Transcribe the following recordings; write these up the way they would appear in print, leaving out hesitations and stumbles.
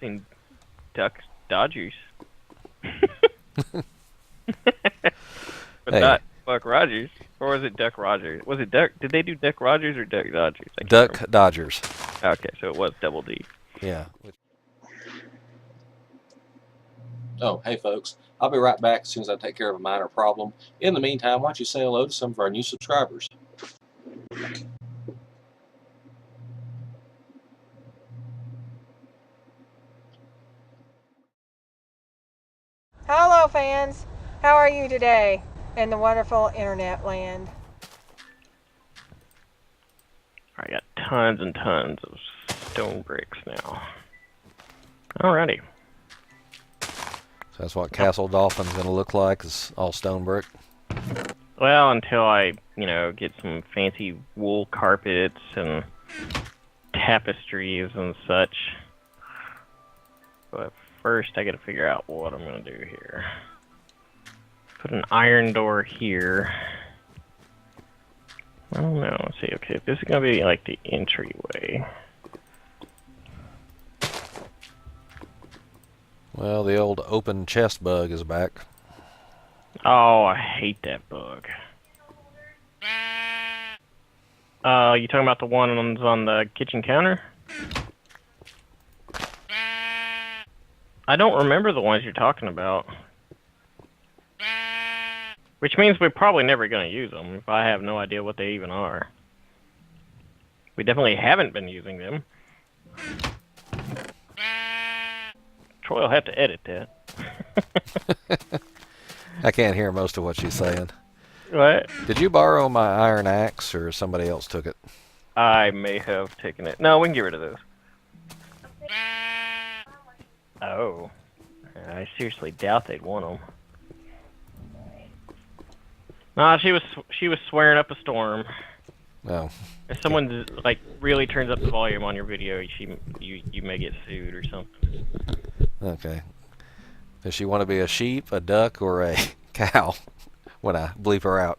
seen Duck Dodgers. But Hey, not Buck Rogers. Or was it Duck Rogers? Was it Duck? Did they do Duck Rogers or Duck Dodgers? I can't Duck remember. Dodgers. Okay, so it was Double D. Yeah. Oh, hey folks, I'll be right back as soon as I take care of a minor problem. In the meantime, why don't you say hello to some of our new subscribers? Hello fans, how are you today in the wonderful internet land? I got tons and tons of stone bricks now. Alrighty. So that's what Castle Dolphin's going to look like, is all stone brick. Well, until I, get some fancy wool carpets and tapestries and such. But first, I gotta figure out what I'm gonna do here. Put an iron door here. I don't know. Let's see. Okay, this is gonna be like the entryway. Well, the old open chest bug is back. Oh, I hate that bug. You talking about the one on the kitchen counter? I don't remember the ones you're talking about. Which means we're probably never going to use them if I have no idea what they even are. We definitely haven't been using them. Troy will have to edit that. I can't hear most of what she's saying. What? Did you borrow my iron axe, or somebody else took it? I may have taken it. No, we can get rid of those. Oh. I seriously doubt they'd want them. Nah, she was swearing up a storm. No. If someone really turns up the volume on your video, you may get sued or something. Okay. Does she want to be a sheep, a duck, or a cow when I bleep her out?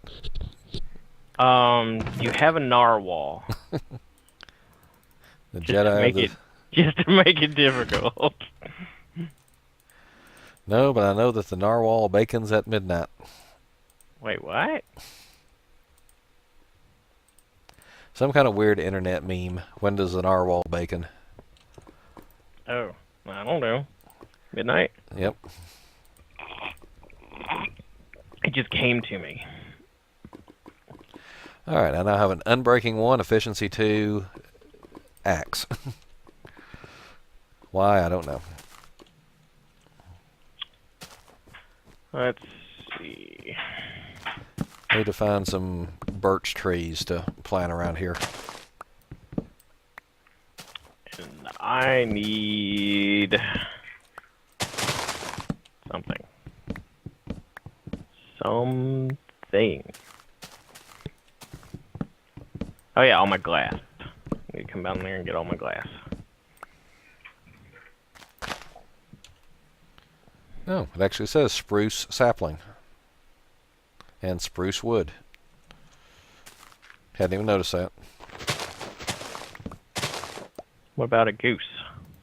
You have a narwhal. The just Jedi. Just to make it difficult. No, but I know that the narwhal bacons at midnight. Wait, what? Some kind of weird internet meme. When does the narwhal bacon? Oh, I don't know. Midnight? Yep. It just came to me. Alright, I now have an Unbreaking 1, Efficiency 2 axe. Why, I don't know. Let's see. Need to find some birch trees to plant around here. And I need something. Something. Oh yeah, all my glass. I need to come down there and get all my glass. No, it actually says spruce sapling. And spruce wood. Hadn't even noticed that. What about a goose?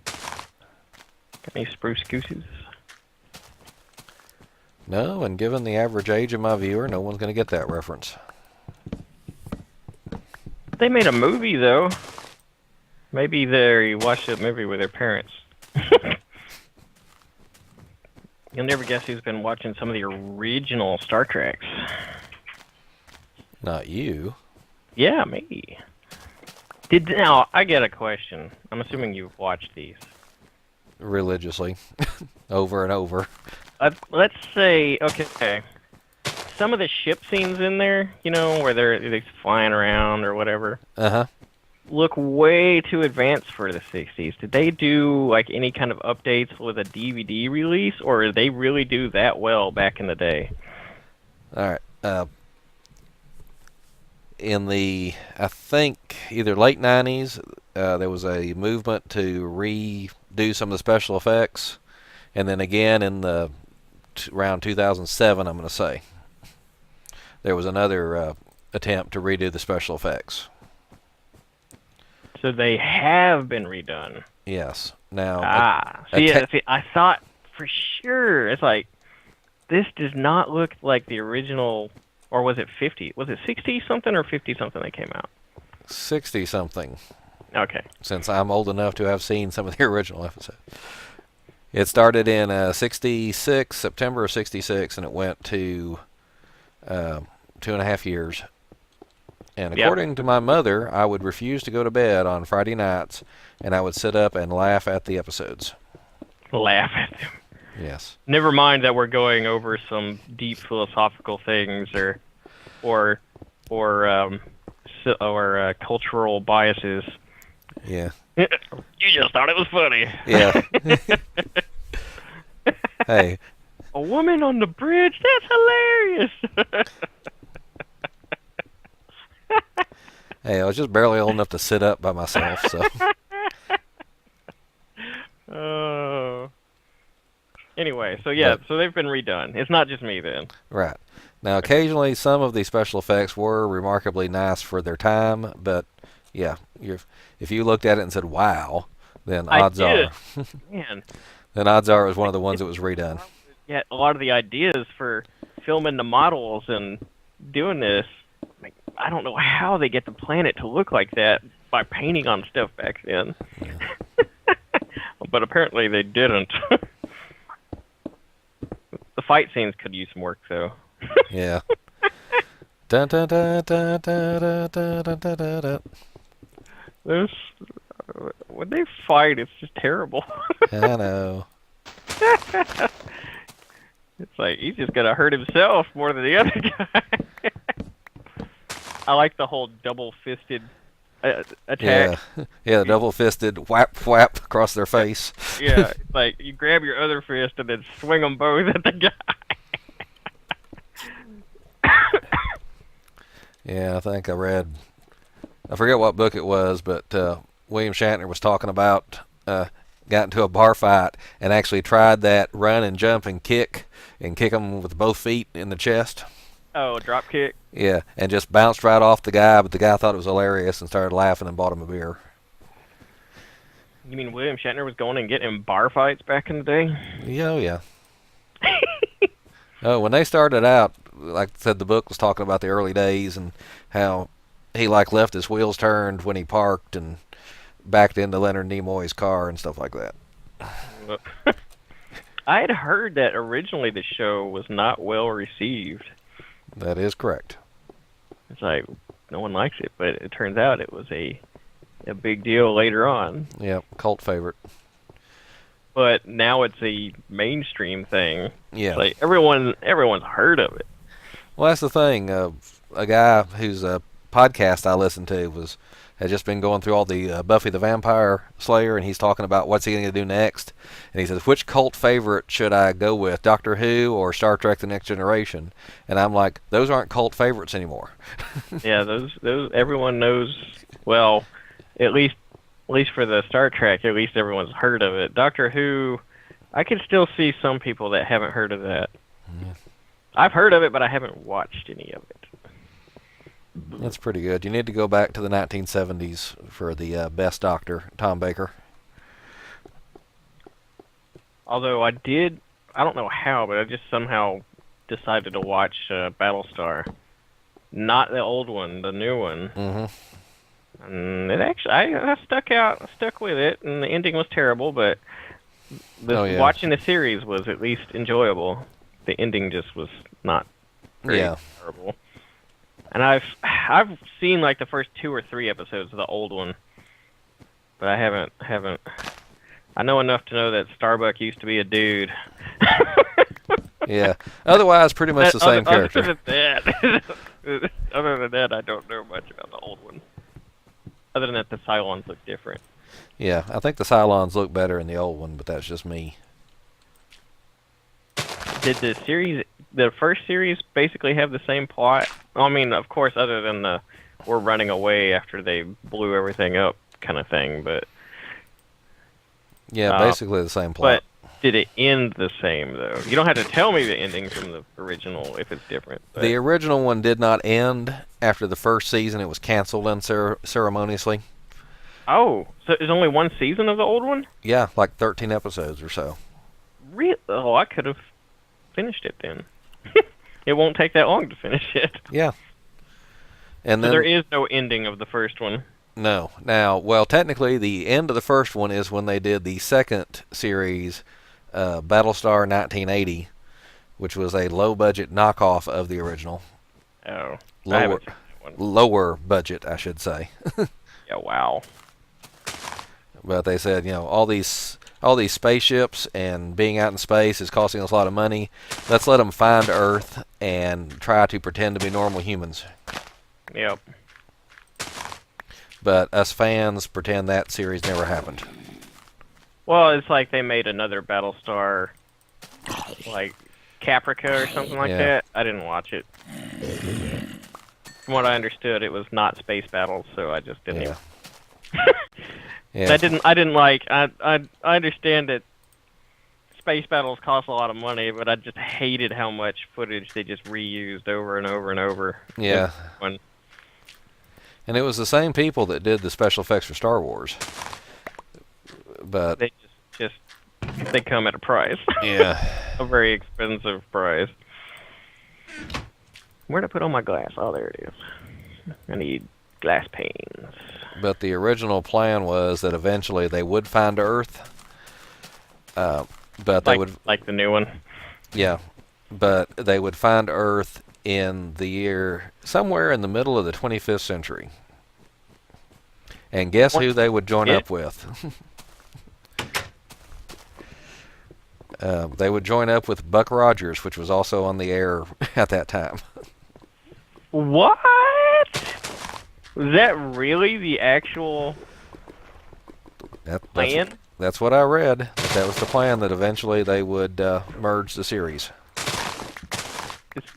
Got any spruce gooses? No, and given the average age of my viewer, no one's going to get that reference. They made a movie though. Maybe they watched a movie with their parents. You'll never guess who's been watching some of the original Star Treks. Not you. Yeah, me. Now, I get a question. I'm assuming you've watched these. Religiously. Over and over. Let's say, okay, some of the ship scenes in there, where they're flying around or whatever, Uh-huh. look way too advanced for the 60s. Did they do any kind of updates with a DVD release, or did they really do that well back in the day? Alright. In the, I think, either late 90s, there was a movement to redo some of the special effects. And then again in the around 2007, I'm going to say, there was another attempt to redo the special effects. So they have been redone. Yes. Now, See, I thought for sure. It's like, this does not look like the original, or was it 50? Was it 60 something or 50 something that came out? 60 something. Okay. Since I'm old enough to have seen some of the original episodes. It started in 66, September of 66, and it went to 2.5 years. And according to my mother, I would refuse to go to bed on Friday nights, and I would sit up and laugh at the episodes. Laugh at them. Yes. Never mind that we're going over some deep philosophical things or cultural biases. Yeah. You just thought it was funny. Yeah. Hey. A woman on the bridge? That's hilarious. Hey, I was just barely old enough to sit up by myself, so. Oh. Anyway, so yeah, so they've been redone. It's not just me then. Right. Now, occasionally, some of the special effects were remarkably nice for their time, but yeah, if you looked at it and said, wow, then odds are. Man. Then odds are it was one of the ones that was redone. Yeah, a lot of the ideas for filming the models and doing this, like, I don't know how they get the planet to look like that by painting on stuff back then. Yeah. But apparently they didn't. The fight scenes could use some work, though. Yeah. Dun, dun, dun, dun, dun, dun, dun, dun, dun, dun. This, when they fight, it's just terrible. I know. It's like he's just gonna hurt himself more than the other guy. I like the whole double-fisted attack. Yeah, the double-fisted whap whap across their face. Yeah, it's like you grab your other fist and then swing them both at the guy. Yeah, I think I read, I forget what book it was, but William Shatner was talking about got into a bar fight and actually tried that run and jump and kick them with both feet in the chest. Oh, drop kick? Yeah, and just bounced right off the guy, but the guy thought it was hilarious and started laughing and bought him a beer. You mean William Shatner was going and getting in bar fights back in the day? Yeah, oh yeah. Oh, when they started out, like I said, the book was talking about the early days and how he left his wheels turned when he parked and backed into Leonard Nimoy's car and stuff like that. I had heard that originally the show was not well received. That is correct. It's like no one likes it, but it turns out it was a big deal later on. Yeah, cult favorite. But now it's a mainstream thing. Yeah, it's like everyone's heard of it. Well, that's the thing. A guy whose podcast I listened to had just been going through all the Buffy the Vampire Slayer, and he's talking about what's he going to do next. And he says, which cult favorite should I go with, Doctor Who or Star Trek The Next Generation? And I'm like, those aren't cult favorites anymore. Yeah, those everyone knows. Well, at least for the Star Trek, at least everyone's heard of it. Doctor Who, I can still see some people that haven't heard of that. Yeah. I've heard of it, but I haven't watched any of it. That's pretty good. You need to go back to the 1970s for the best Doctor, Tom Baker. Although I don't know how, but I just somehow decided to watch Battlestar. Not the old one, the new one. Mm-hmm. And it actually, I stuck with it, and the ending was terrible, but watching the series was at least enjoyable. The ending just was not very terrible. And I've seen like the first 2 or 3 episodes of the old one, but I haven't. I know enough to know that Starbuck used to be a dude. Yeah. Otherwise, pretty much the same character. Other than that, I don't know much about the old one. Other than that, the Cylons look different. Yeah, I think the Cylons look better in the old one, but that's just me. Did the first series basically have the same plot? I mean, of course, other than we're running away after they blew everything up kind of thing, but... Yeah, basically the same plot. But did it end the same, though? You don't have to tell me the ending from the original if it's different. But. The original one did not end after the first season. It was canceled unceremoniously. Oh, so there's only one season of the old one? Yeah, like 13 episodes or so. Really? Oh, I could have finished it then. It won't take that long to finish it. Yeah. And so then there is no ending of the first one. No. Now, well, technically, the end of the first one is when they did the second series, Battlestar 1980, which was a low-budget knockoff of the original. Oh. I haven't seen that one. Lower budget, I should say. Yeah, wow. But they said, all these spaceships and being out in space is costing us a lot of money. Let's let them find Earth and try to pretend to be normal humans. Yep. But us fans pretend that series never happened. Well, it's like they made another Battlestar, like Caprica or something like that. I didn't watch it. From what I understood, it was not space battles, so I just didn't. Yeah. I didn't like. I understand that space battles cost a lot of money, but I just hated how much footage they just reused over and over and over. Yeah. And it was the same people that did the special effects for Star Wars. But they they come at a price. Yeah. A very expensive price. Where'd I put all my glass? Oh, there it is. I need glass panes. But the original plan was that eventually they would find Earth. But they would like the new one. Yeah, but they would find Earth in the year somewhere in the middle of the 25th century. And guess who they would join up with? They would join up with Buck Rogers, which was also on the air at that time. What? Was that really the actual plan? That's what I read. That was the plan, that eventually they would merge the series.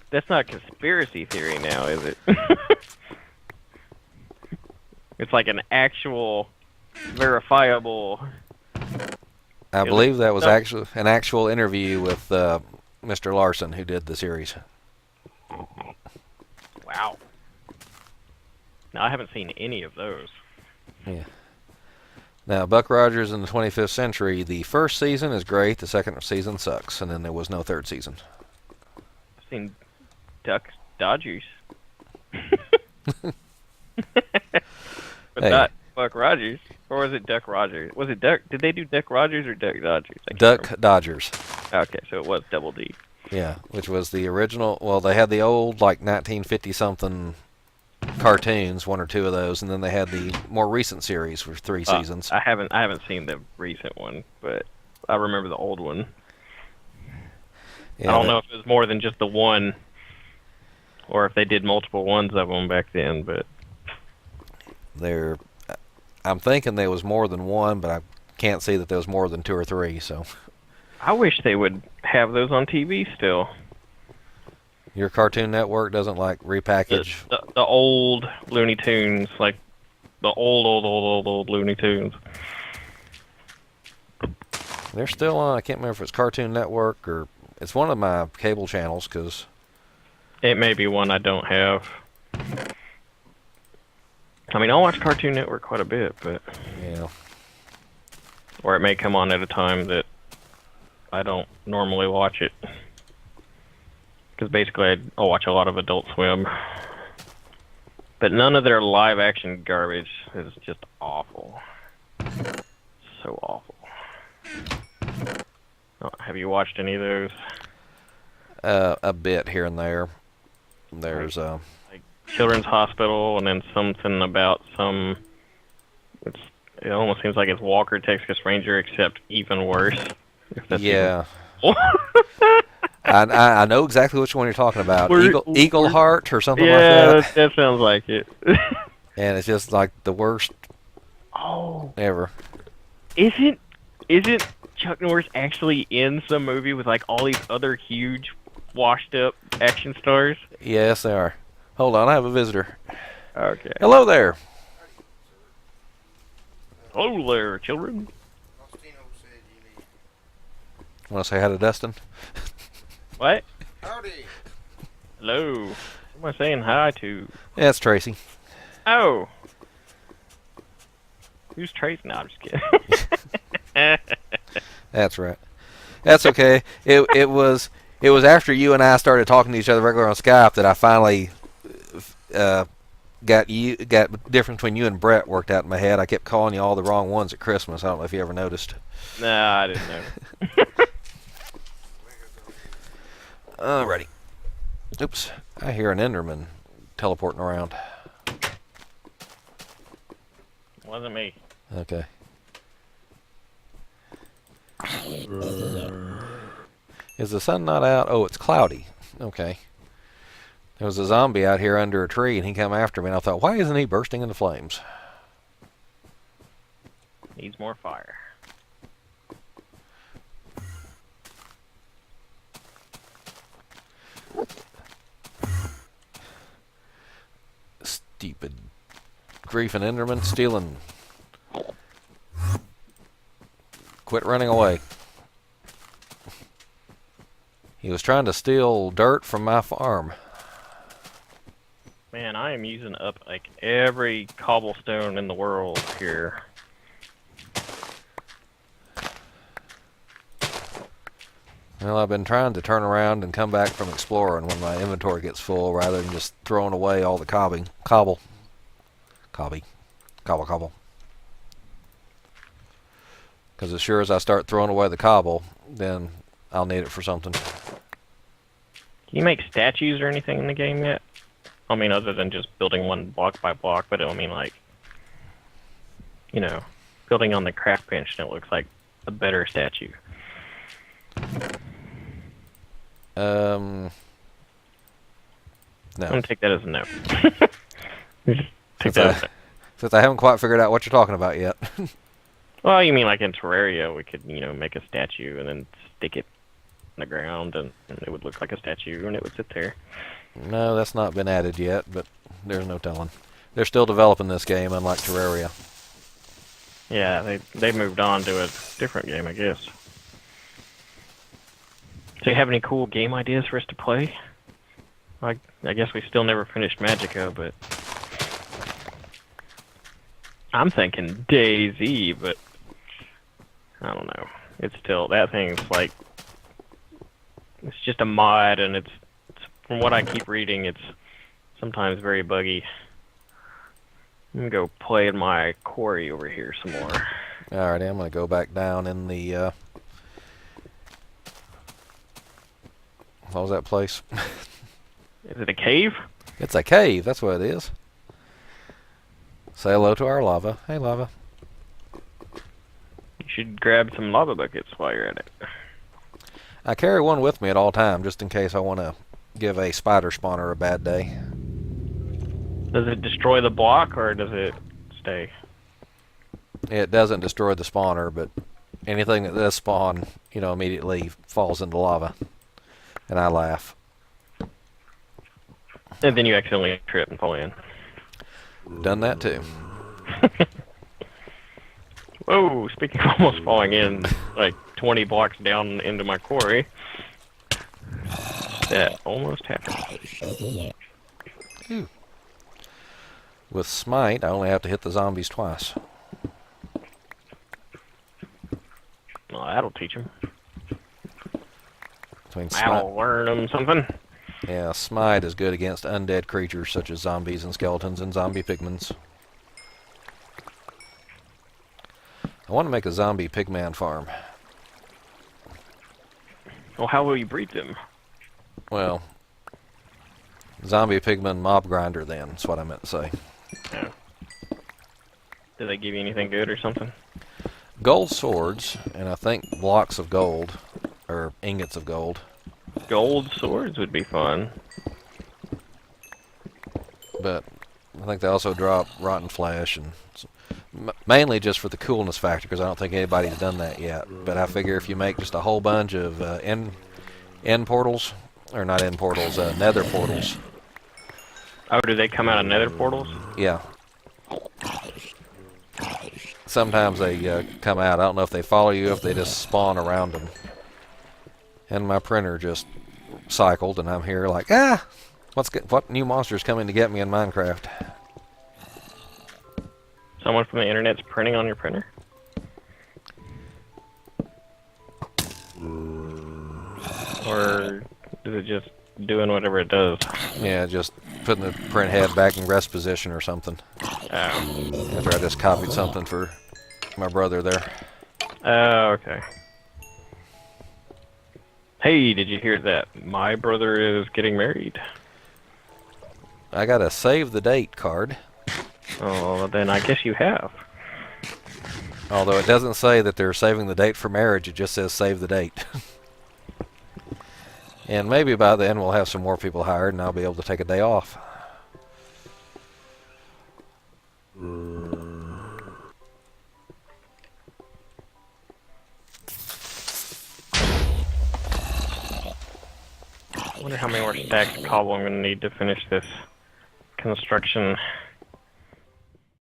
That's not a conspiracy theory now, is it? It's like an actual, verifiable... I believe that was actually an actual interview with Mr. Larson, who did the series. Wow. No, I haven't seen any of those. Yeah. Now, Buck Rogers in the 25th Century, the first season is great, the second season sucks, and then there was no third season. I've seen Duck Dodgers. But not Buck Rogers. Or was it Duck Rogers? Was it Duck? Did they do Duck Rogers or Duck Dodgers? Duck Dodgers. Okay, so it was Double D. Yeah, which was the original. Well, they had the old, like, 1950-something cartoons, one or two of those, and then they had the more recent series for 3 seasons. I haven't seen the recent one, but I remember the old one. Yeah, I don't know if it was more than just the one, or if they did multiple ones of them back then, but... I'm thinking there was more than one, but I can't see that there was more than 2 or 3, so... I wish they would have those on TV still. Your Cartoon Network doesn't, like, repackage... The old Looney Tunes, like, the old Looney Tunes. They're still on. I can't remember if it's Cartoon Network or... It's one of my cable channels, because... It may be one I don't have. I mean, I'll watch Cartoon Network quite a bit, but... Yeah. Or it may come on at a time that I don't normally watch it. Because basically, I'll watch a lot of Adult Swim. But none of their live-action garbage is just awful. So awful. Oh, have you watched any of those? A bit here and there. There's like Children's Hospital, and then something about some... It almost seems like it's Walker, Texas Ranger, except even worse. Yeah. I know exactly which one you're talking about. Eagle Heart or something like that. Yeah, that sounds like it. And it's just like the worst ever. Isn't Chuck Norris actually in some movie with like all these other huge washed up action stars? Yes, they are. Hold on, I have a visitor. Okay. Hello there. Hello there, children. Want to say hi to Dustin? What? Howdy. Hello. Who am I saying hi to? Yeah, it's Tracy. Oh. Who's Trace? No, I'm just kidding. That's right. That's okay. It was after you and I started talking to each other regularly on Skype that I finally got the difference between you and Brett worked out in my head. I kept calling you all the wrong ones at Christmas. I don't know if you ever noticed. No, I didn't know. Alrighty. Oops. I hear an Enderman teleporting around. Wasn't me. Okay. Is the sun not out? Oh, it's cloudy. Okay. There was a zombie out here under a tree, and he came after me, and I thought, why isn't he bursting into flames? Needs more fire. Stupid griefing Enderman stealing. Quit running away. He was trying to steal dirt from my farm. Man, I am using up like every cobblestone in the world here. Well, I've been trying to turn around and come back from exploring when my inventory gets full rather than just throwing away all the cobble. Because as sure as I start throwing away the cobble, then I'll need it for something. Can you make statues or anything in the game yet? I mean, other than just building one block by block, but I mean, like, you know, building on the craft bench and it looks like a better statue. No. I'm gonna take that as a no. Since I haven't quite figured out what you're talking about yet. Well, you mean like in Terraria, we could, you know, make a statue and then stick it in the ground and it would look like a statue and it would sit there. No, that's not been added yet, but there's no telling. They're still developing this game, unlike Terraria. Yeah, they moved on to a different game, I guess. So you have any cool game ideas for us to play? I guess we still never finished Magica, but I'm thinking DayZ, but I don't know. It's still, that thing's like, it's just a mod, and it's from what I keep reading, it's sometimes very buggy. I'm gonna go play in my quarry over here some more. Alrighty, I'm gonna go back down in the what was that place? Is it a cave? It's a cave, that's what it is. Say hello to our lava. Hey, lava. You should grab some lava buckets while you're at it. I carry one with me at all times, just in case I want to give a spider spawner a bad day. Does it destroy the block, or does it stay? It doesn't destroy the spawner, but anything that does spawn, you know, immediately falls into lava. And I laugh. And then you accidentally trip and fall in. Done that too. Whoa, speaking of almost falling in, like 20 blocks down into my quarry. That almost happened. Ooh. With Smite, I only have to hit the zombies twice. Well, that'll teach them. That'll learn them something. Yeah, Smite is good against undead creatures such as zombies and skeletons and zombie pigments. I want to make a zombie pigman farm. Well, how will you breed them? Well, zombie pigman mob grinder then, that's what I meant to say. Oh. Do they give you anything good or something? Gold swords, and I think blocks of gold, or ingots of gold. Gold swords would be fun. But I think they also drop rotten flesh, and mainly just for the coolness factor, because I don't think anybody's done that yet. But I figure if you make just a whole bunch of end portals, or not end portals, nether portals. Oh, do they come out of nether portals? Yeah. Sometimes they come out. I don't know if they follow you, if they just spawn around them. And my printer just cycled, and I'm here like, what new monster's coming to get me in Minecraft? Someone from the internet's printing on your printer? Or is it just doing whatever it does? Yeah, just putting the print head back in rest position or something. Oh. After I just copied something for my brother there. Oh, okay. Hey, did you hear that? My brother is getting married. I got a save the date card. Oh, then I guess you have. Although it doesn't say that they're saving the date for marriage, it just says save the date. And maybe by then we'll have some more people hired and I'll be able to take a day off. I wonder how many more stacks of cobble I'm going to need to finish this construction.